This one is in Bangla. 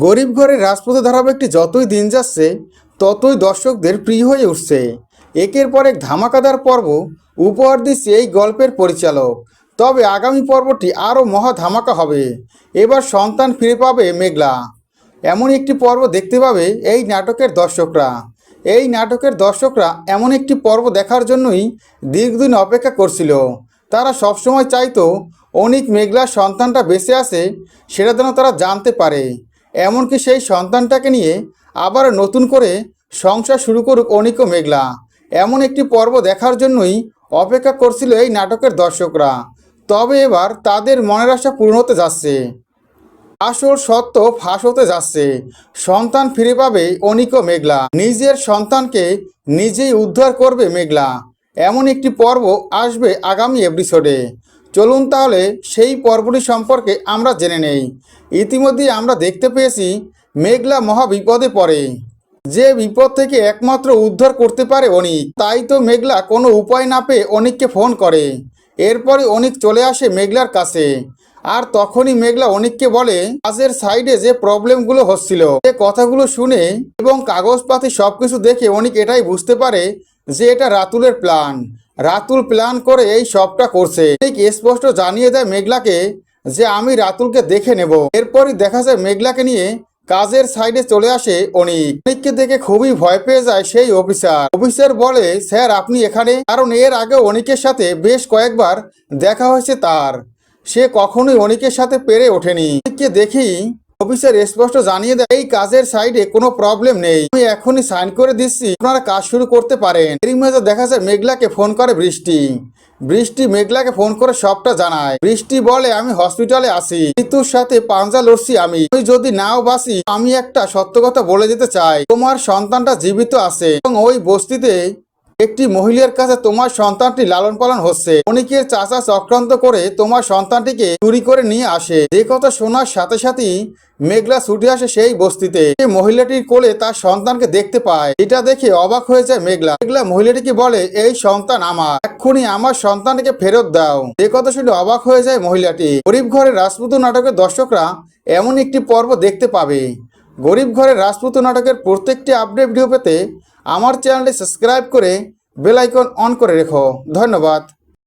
গরিব ঘরের রাজপুত ধারাবাহিকটি যতই দিন যাচ্ছে ততই দর্শকদের প্রিয় হয়ে উঠছে। একের পর এক ধামাকাদার পর্ব উপহার দিচ্ছে এই গল্পের পরিচালক। তবে আগামী পর্বটি আরও মহা ধামাকা হবে। এবার সন্তান ফিরে পাবে মেঘলা, এমন একটি পর্ব দেখতে পাবে এই নাটকের দর্শকরা। এমন একটি পর্ব দেখার জন্যই দীর্ঘদিন অপেক্ষা করছিল। তারা সবসময় চাইতো অনিক মেঘলার সন্তানটা বেঁচে আছে, সেটা যেন তারা জানতে পারে। এমনকি সেই সন্তানটাকে নিয়ে আবার নতুন করে সংসার শুরু করুক অনিক ও মেঘলা, এমন একটি পর্ব দেখার জন্যই অপেক্ষা করছিল এই নাটকের দর্শকরা। তবে এবার তাদের মনের আশা পূর্ণ হতে যাচ্ছে। আসল সত্য ফাঁস হতে যাচ্ছে। সন্তান ফিরে পাবে অনিক ও মেঘলা, নিজের সন্তানকে নিজেই উদ্ধার করবে মেঘলা, এমন একটি পর্ব আসবে আগামী এপিসোডে। চলুন তাহলে সেই পর্বটি সম্পর্কে আমরা জেনে নেই। ইতিমধ্যেই আমরা দেখতে পেয়েছি মেঘলা মহা বিপদে পড়ে, যে বিপদ থেকে একমাত্র উদ্ধার করতে পারে অনিক। তাই তো মেঘলা কোনো উপায় না পেয়ে অনিককে ফোন করে। এরপরে অনিক চলে আসে মেঘলার কাছে, আর তখনই মেঘলা অনিককে বলে কাজের সাইডে যে প্রবলেমগুলো হচ্ছিল। যে কথাগুলো শুনে এবং কাগজপাতি সবকিছু দেখে অনিক এটাই বুঝতে পারে যে এটা রাতুলের প্ল্যান। রাতুল প্ল্যান করে এই সবটা করছে। অনিক স্পষ্ট জানিয়ে দেয় মেঘলাকে যে আমি রাতুলকে দেখে নেব। এরপরই দেখা যায় মেঘলাকে নিয়ে কাজের সাইডে চলে আসে অনিক। অনিককে দেখে খুবই ভয় পেয়ে যায় সেই অফিসার বলে, স্যার আপনি এখানে? কারণ এর আগে অনিকের সাথে বেশ কয়েকবার দেখা হয়েছে তার। সে কখনোই অনিকের সাথে পেরে ওঠেনি। অনিককে দেখি অফিসার স্পষ্ট জানিয়ে দেয় এই কাজের সাইডে কোনো প্রবলেম নেই, আমি এখনই সাইন করে দিচ্ছি, আপনারা কাজ শুরু করতে পারেন। এরই মাঝে দেখা যায় মেঘলাকে ফোন করে বৃষ্টি মেঘলাকে ফোন করে সবটা জানায়। বৃষ্টি বলে আমি হসপিটালে আছি, মৃত্যুর সাথে পাঞ্জা লড়ছি আমি যদি নাও বাঁচি, আমি একটা সত্য কথা বলে যেতে চাই, তোমার সন্তানটা জীবিত আছে এবং ওই বস্তিতে একটি মহিলার কাছে তোমার সন্তানটি লালন পালন হচ্ছে। অনিকের চাচা চক্রান্ত করে তোমার সন্তানটিকে চুরি করে নিয়ে আসে। এই কথা শোনার সাথে সাথেই মেঘলা ছুটে আসে সেই বস্তিতে। মহিলাটির কোলে তার সন্তানকে দেখতে পায়। এটা দেখে অবাক হয়ে যায় মেঘলা। মহিলাটিকে বলে এই সন্তান আমার, এক্ষুনি আমার সন্তানকে ফেরত দাও। এই কথা শুনে অবাক হয়ে যায় মহিলাটি। গরিব ঘরের রাজপুত নাটকের দর্শকরা এমন একটি পর্ব দেখতে পাবে। গরিব ঘরের রাজপুত নাটকের প্রত্যেকটি আপডেট ভিডিও পেতে আমার চ্যানেলটি সাবস্ক্রাইব করে বেল আইকন অন করে রেখো। ধন্যবাদ।